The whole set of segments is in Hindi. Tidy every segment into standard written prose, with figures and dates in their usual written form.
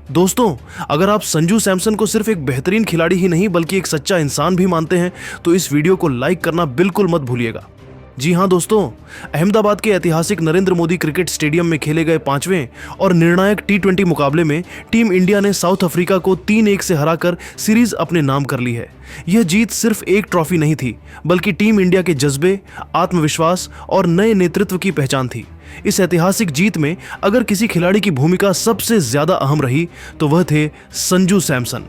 दोस्तों, अगर आप संजू सैमसन को सिर्फ एक बेहतरीन खिलाड़ी ही नहीं बल्कि एक सच्चा इंसान भी मानते हैं तो इस वीडियो को लाइक करना बिल्कुल मत भूलिएगा। जी हां दोस्तों, अहमदाबाद के ऐतिहासिक नरेंद्र मोदी क्रिकेट स्टेडियम में खेले गए 5वें और निर्णायक T20 मुकाबले में टीम इंडिया ने साउथ अफ्रीका को 3-1 से हराकर सीरीज अपने नाम कर ली है। यह जीत सिर्फ एक ट्रॉफी नहीं थी बल्कि टीम इंडिया के जज्बे, आत्मविश्वास और नए नेतृत्व की पहचान थी। इस ऐतिहासिक जीत में अगर किसी खिलाड़ी की भूमिका सबसे ज्यादा अहम रही तो वह थे संजू सैमसन।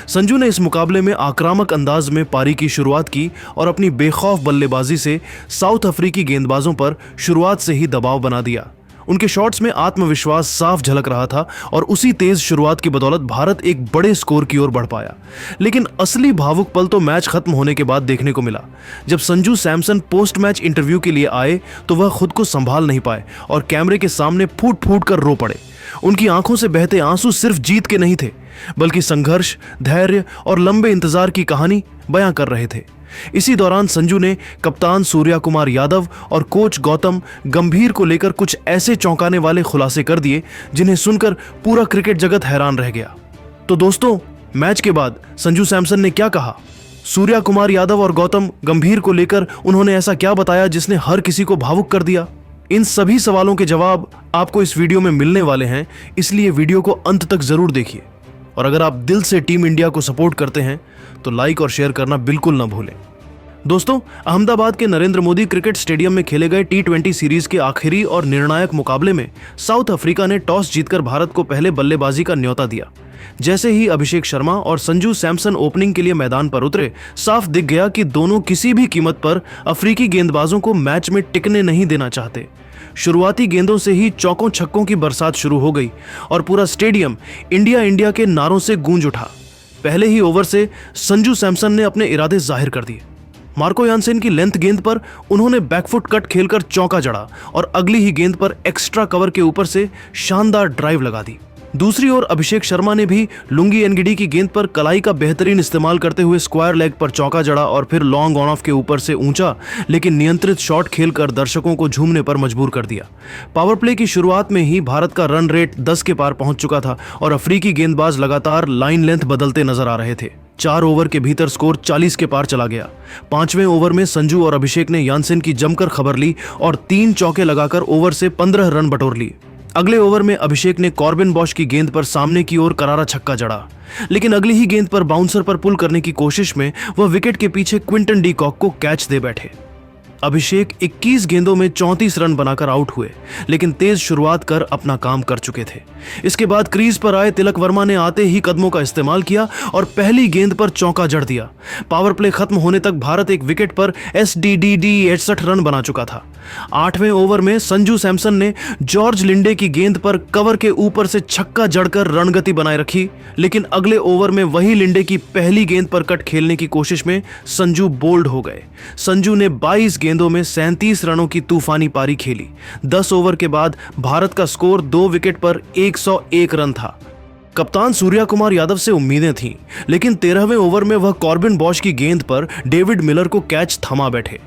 संजू ने इस मुकाबले में आक्रामक अंदाज में पारी की शुरुआत की और अपनी बेखौफ बल्लेबाजी से साउथ अफ्रीकी गेंदबाजों पर शुरुआत से ही दबाव बना दिया। उनके शॉट्स में आत्मविश्वास साफ झलक रहा था और उसी तेज शुरुआत की बदौलत भारत एक बड़े स्कोर की ओर बढ़ पाया। लेकिन असली भावुक पल तो मैच खत्म होने के बाद देखने को मिला। जब Sanju Samson post match interview के लिए आए तो वह खुद को संभाल नहीं पाए और कैमरे के सामने फूट फूट कर रो पड़े। उनकी आंखों से बहते आंसू सिर्फ जीत के नहीं थे बल्कि संघर्ष, धैर्य और लंबे इंतजार की कहानी बयां कर रहे थे। इसी दौरान संजू ने कप्तान सूर्या कुमार यादव और कोच गौतम गंभीर को लेकर कुछ ऐसे चौंकाने वाले खुलासे कर दिए जिन्हें सुनकर पूरा क्रिकेट जगत हैरान रह गया। तो दोस्तों, मैच के बाद संजू सैमसन ने क्या कहा? सूर्या कुमार यादव और गौतम गंभीर को लेकर उन्होंने ऐसा क्या बताया जिसने हर किसी को भावुक कर दिया? इन सभी सवालों के जवाब आपको इस वीडियो में मिलने वाले हैं, इसलिए वीडियो को अंत तक जरूर देखिए। और अगर आप दिल से टीम इंडिया को सपोर्ट करते हैं तो लाइक और शेयर करना बिल्कुल ना भूलें। दोस्तों, अहमदाबाद के नरेंद्र मोदी क्रिकेट स्टेडियम में खेले गए T20 सीरीज के आखिरी और निर्णायक मुकाबले में साउथ अफ्रीका ने टॉस जीतकर भारत को पहले बल्लेबाजी का न्योता दिया। जैसे ही अभिषेक शर्मा और संजू सैमसन ओपनिंग के लिए मैदान पर उतरे, साफ दिख गया कि दोनों किसी भी कीमत पर अफ्रीकी गेंदबाजों को मैच में टिकने नहीं देना चाहते। शुरुआती गेंदों से ही चौकों छक्कों की बरसात शुरू हो गई और पूरा स्टेडियम इंडिया इंडिया के नारों से गूंज उठा। पहले ही ओवर से संजू सैमसन ने अपने इरादे जाहिर कर दिए। मार्को यानसेन की लेंथ गेंद पर उन्होंने बैकफुट कट खेलकर चौका जड़ा और अगली ही गेंद पर एक्स्ट्रा कवर के ऊपर से शानदार ड्राइव लगा दी। दूसरी ओर अभिषेक शर्मा ने भी लुंगी एनगिडी की गेंद पर कलाई का बेहतरीन इस्तेमाल करते हुए स्क्वायर लेग पर चौका जड़ा और फिर लॉन्ग ऑन ऑफ के ऊपर से ऊंचा लेकिन नियंत्रित शॉट खेलकर दर्शकों को झूमने पर मजबूर कर दिया। पावर प्ले की शुरुआत में ही भारत का रन रेट 10 के पार पहुंच चुका था और अफ्रीकी गेंदबाज लगातार लाइन लेंथ बदलते नजर आ रहे थे। 4 ओवर के भीतर स्कोर 40 के पार चला गया। 5वें ओवर में संजू और अभिषेक ने यानसेन की जमकर खबर ली और 3 चौके लगाकर ओवर से 15 रन बटोर लिए। अगले ओवर में अभिषेक ने कॉर्बिन बॉश की गेंद पर सामने की ओर करारा छक्का जड़ा, लेकिन अगली ही गेंद पर बाउंसर पर पुल करने की कोशिश में वह विकेट के पीछे क्विंटन डी कॉक को कैच दे बैठे। अभिषेक 21 गेंदों में 34 रन बनाकर आउट हुए, लेकिन तेज शुरुआत कर अपना काम कर चुके थे। इसके बाद क्रीज पर आए तिलक वर्मा ने आते ही कदमों का इस्तेमाल किया और पहली गेंद पर चौका जड़ दिया। पावर प्ले खत्म होने तक भारत एक विकेट पर SDDD 68 रन बना चुका था। 8वें ओवर में संजू सैमसन ने जॉर्ज लिंडे की गेंद पर कवर के ऊपर से छक्का जड़कर रणगति बनाए रखी, लेकिन अगले ओवर में वही लिंडे की पहली गेंद पर कट खेलने की कोशिश में संजू बोल्ड हो गए। संजू ने 22 गेंदों में 37 रनों की तूफानी पारी खेली। 10 ओवर के बाद भारत का स्कोर 2 विकेट पर 101 रन था। कप्तान सूर्या कुमार यादव से उम्मीदें थीं, लेकिन 13वें ओवर में वह कॉर्बिन बॉश की गेंद पर डेविड मिलर को कैच थमा बैठे।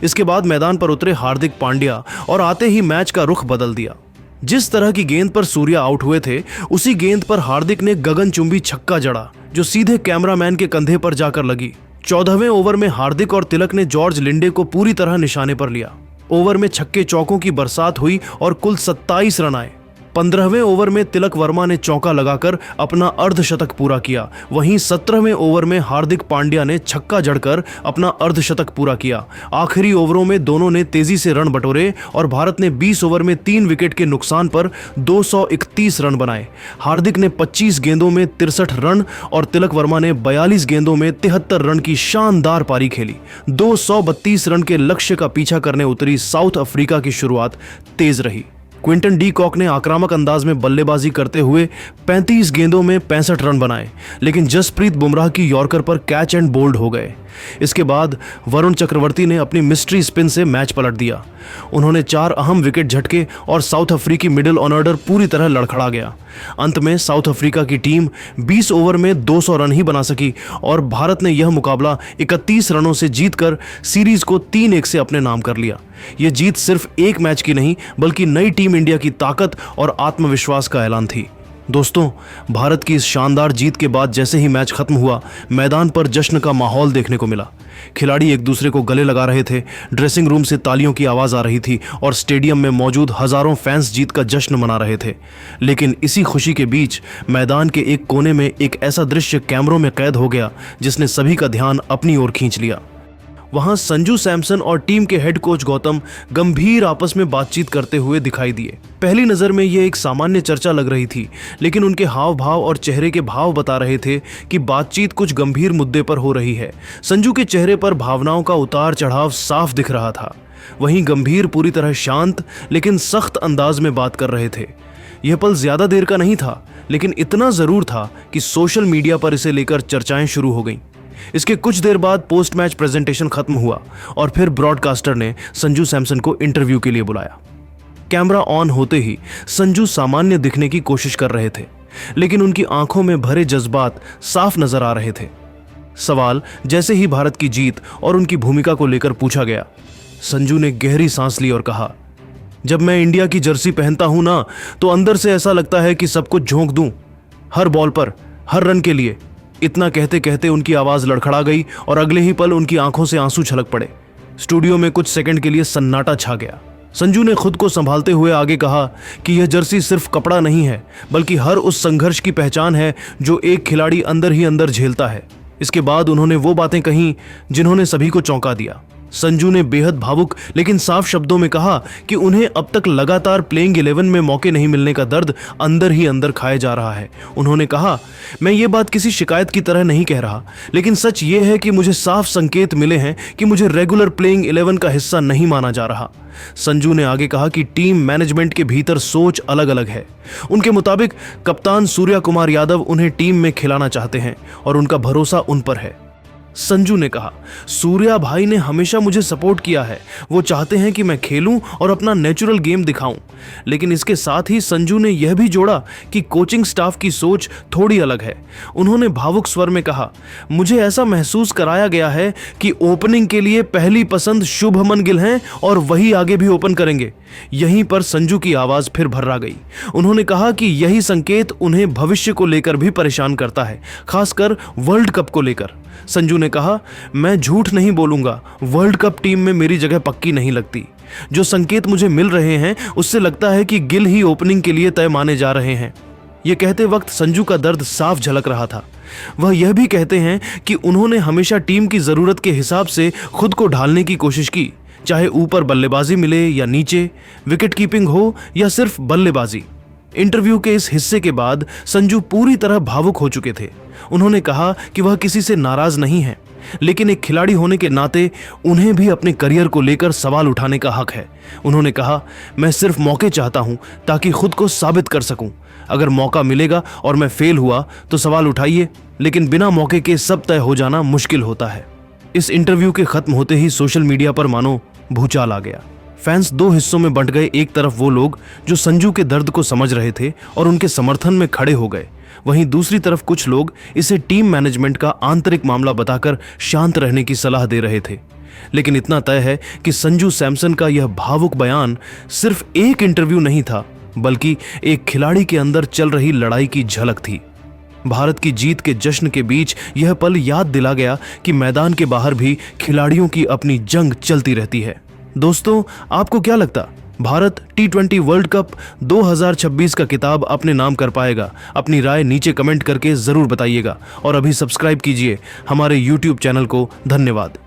इसके बाद मैदान पर उतरे हार्दिक पांड्या और आते ही मैच का रुख बदल दिया। जिस तरह की गेंद पर सूर्या आउट हुए थे, उसी गेंद पर हार्दिक ने गगनचुंबी छक्का जड़ा जो सीधे कैमरामैन के कंधे पर जाकर लगी। 14वें ओवर में हार्दिक और तिलक ने जॉर्ज लिंडे को पूरी तरह निशाने पर लिया। ओवर में छक्के चौकों की बरसात हुई और कुल 27 रन आए। 15वें ओवर में तिलक वर्मा ने चौका लगाकर अपना अर्धशतक पूरा किया। वहीं 17वें ओवर में हार्दिक पांड्या ने छक्का जड़कर अपना अर्धशतक पूरा किया। आखिरी ओवरों में दोनों ने तेजी से रन बटोरे और भारत ने 20 ओवर में 3 विकेट के नुकसान पर 231 रन बनाए। हार्दिक ने 25 गेंदों में 63 रन और तिलक वर्मा ने 42 गेंदों में 73 रन की शानदार पारी खेली। 232 रन के लक्ष्य का पीछा करने उतरी साउथ अफ्रीका की शुरुआत तेज रही। क्विंटन डी कॉक ने आक्रामक अंदाज में बल्लेबाजी करते हुए 35 गेंदों में 65 रन बनाए, लेकिन जसप्रीत बुमराह की यॉर्कर पर कैच एंड बोल्ड हो गए। इसके बाद वरुण चक्रवर्ती ने अपनी मिस्ट्री स्पिन से मैच पलट दिया। उन्होंने 4 अहम विकेट झटके और साउथ अफ्रीकी मिडिल ऑर्डर पूरी तरह लड़खड़ा गया। अंत में साउथ अफ्रीका की टीम 20 ओवर में 200 रन ही बना सकी और भारत ने यह मुकाबला 31 रनों से जीतकर सीरीज को 3-1 से अपने नाम कर लिया। यह जीत सिर्फ एक मैच की नहीं बल्कि नई टीम इंडिया की ताकत और आत्मविश्वास का ऐलान थी। दोस्तों, भारत की इस शानदार जीत के बाद जैसे ही मैच खत्म हुआ, मैदान पर जश्न का माहौल देखने को मिला। खिलाड़ी एक दूसरे को गले लगा रहे थे, ड्रेसिंग रूम से तालियों की आवाज आ रही थी और स्टेडियम में मौजूद हजारों फैंस जीत का जश्न मना रहे थे। लेकिन इसी खुशी के बीच मैदान के एक कोने में एक ऐसा दृश्य कैमरों में कैद हो गया जिसने सभी का ध्यान अपनी ओर खींच लिया। वहां संजू सैमसन और टीम के हेड कोच गौतम गंभीर आपस में बातचीत करते हुए दिखाई दिए। पहली नजर में यह एक सामान्य चर्चा लग रही थी, लेकिन उनके हाव भाव और चेहरे के भाव बता रहे थे कि बातचीत कुछ गंभीर मुद्दे पर हो रही है। संजू के चेहरे पर भावनाओं का उतार चढ़ाव साफ दिख रहा था। वहीं गंभीर पूरी तरह शांत लेकिन सख्त अंदाज में बात कर रहे थे। यह पल ज्यादा देर का नहीं था, लेकिन इतना जरूर था कि सोशल मीडिया पर इसे लेकर चर्चाएं शुरू हो गईं। इसके कुछ देर बाद पोस्ट मैच प्रेजेंटेशन खत्म हुआ और फिर ब्रॉडकास्टर ने संजू सैमसन को इंटरव्यू के लिए बुलाया। कैमरा ऑन होते ही संजू सामान्य दिखने की कोशिश कर रहे थे, लेकिन उनकी आंखों में भरे जज्बात साफ नजर आ रहे थे। सवाल जैसे ही भारत की जीत और उनकी भूमिका को लेकर पूछा गया, संजू ने गहरी सांस ली और कहा, जब मैं इंडिया की जर्सी पहनता हूं ना, तो अंदर से ऐसा लगता है कि सब कुछ झोंक दूं, हर बॉल पर, हर रन के लिए। इतना कहते कहते उनकी आवाज लड़खड़ा गई और अगले ही पल उनकी आंखों से आंसू छलक पड़े। स्टूडियो में कुछ सेकंड के लिए सन्नाटा छा गया। संजू ने खुद को संभालते हुए आगे कहा कि यह जर्सी सिर्फ कपड़ा नहीं है, बल्कि हर उस संघर्ष की पहचान है जो एक खिलाड़ी अंदर ही अंदर झेलता है। इसके बाद उन्होंने वो बातें कहीं जिन्होंने सभी को चौंका दिया। संजू ने बेहद भावुक लेकिन साफ शब्दों में कहा कि उन्हें अब तक लगातार प्लेइंग 11 में मौके नहीं मिलने का दर्द अंदर ही अंदर खाए जा रहा है। उन्होंने कहा, मैं ये बात किसी शिकायत की तरह नहीं कह रहा, लेकिन सच ये है कि मुझे साफ संकेत मिले हैं कि मुझे रेगुलर प्लेइंग 11 का हिस्सा नहीं माना जा रहा। संजू ने आगे कहा कि टीम मैनेजमेंट के भीतर सोच अलग अलग है। उनके मुताबिक कप्तान सूर्या कुमार यादव उन्हें टीम में खिलाना चाहते हैं और उनका भरोसा उन पर है। संजू ने कहा, सूर्या भाई ने हमेशा मुझे सपोर्ट किया है, वो चाहते हैं कि मैं खेलूं और अपना नेचुरल गेम दिखाऊं। लेकिन इसके साथ ही संजू ने यह भी जोड़ा कि कोचिंग स्टाफ की सोच थोड़ी अलग है। उन्होंने भावुक स्वर में कहा, मुझे ऐसा महसूस कराया गया है कि ओपनिंग के लिए पहली पसंद शुभमन गिल हैं और वही आगे भी ओपन करेंगे। यहीं पर संजू की आवाज फिर भर्रा गई। उन्होंने कहा कि यही संकेत उन्हें भविष्य को लेकर भी परेशान करता है, खासकर वर्ल्ड कप को लेकर। संजू ने कहा, मैं झूठ नहीं बोलूंगा, वर्ल्ड कप टीम में मेरी जगह पक्की नहीं लगती। जो संकेत मुझे मिल रहे हैं उससे लगता है कि गिल ही ओपनिंग के लिए तय माने जा रहे हैं। यह कहते वक्त संजू का दर्द साफ झलक रहा था। वह यह भी कहते हैं कि उन्होंने हमेशा टीम की जरूरत के हिसाब से खुद को ढालने की कोशिश की, चाहे ऊपर बल्लेबाजी मिले या नीचे, विकेट कीपिंग हो या सिर्फ बल्लेबाजी। इंटरव्यू के इस हिस्से के बाद संजू पूरी तरह भावुक हो चुके थे। उन्होंने कहा कि वह किसी से नाराज नहीं है, लेकिन एक खिलाड़ी होने के नाते उन्हें भी अपने करियर को लेकर सवाल उठाने का हक है। उन्होंने कहा, मैं सिर्फ मौके चाहता हूं ताकि खुद को साबित कर सकूं। अगर मौका मिलेगा और मैं फेल हुआ तो सवाल उठाइए, लेकिन बिना मौके के सब तय हो जाना मुश्किल होता है। इस इंटरव्यू के खत्म होते ही सोशल मीडिया पर मानो भूचाल आ गया। फैंस दो हिस्सों में बंट गए। एक तरफ वो लोग जो संजू के दर्द को समझ रहे थे और उनके समर्थन में खड़े हो गए, वहीं दूसरी तरफ कुछ लोग इसे टीम मैनेजमेंट का आंतरिक मामला बताकर शांत रहने की सलाह दे रहे थे। लेकिन इतना तय है कि संजू सैमसन का यह भावुक बयान सिर्फ एक इंटरव्यू नहीं था, बल्कि एक खिलाड़ी के अंदर चल रही लड़ाई की झलक थी। भारत की जीत के जश्न के बीच यह पल याद दिला गया कि मैदान के बाहर भी खिलाड़ियों की अपनी जंग चलती रहती है। दोस्तों, आपको क्या लगता, भारत T20 वर्ल्ड कप 2026 का किताब अपने नाम कर पाएगा? अपनी राय नीचे कमेंट करके जरूर बताइएगा और अभी सब्सक्राइब कीजिए हमारे YouTube चैनल को। धन्यवाद।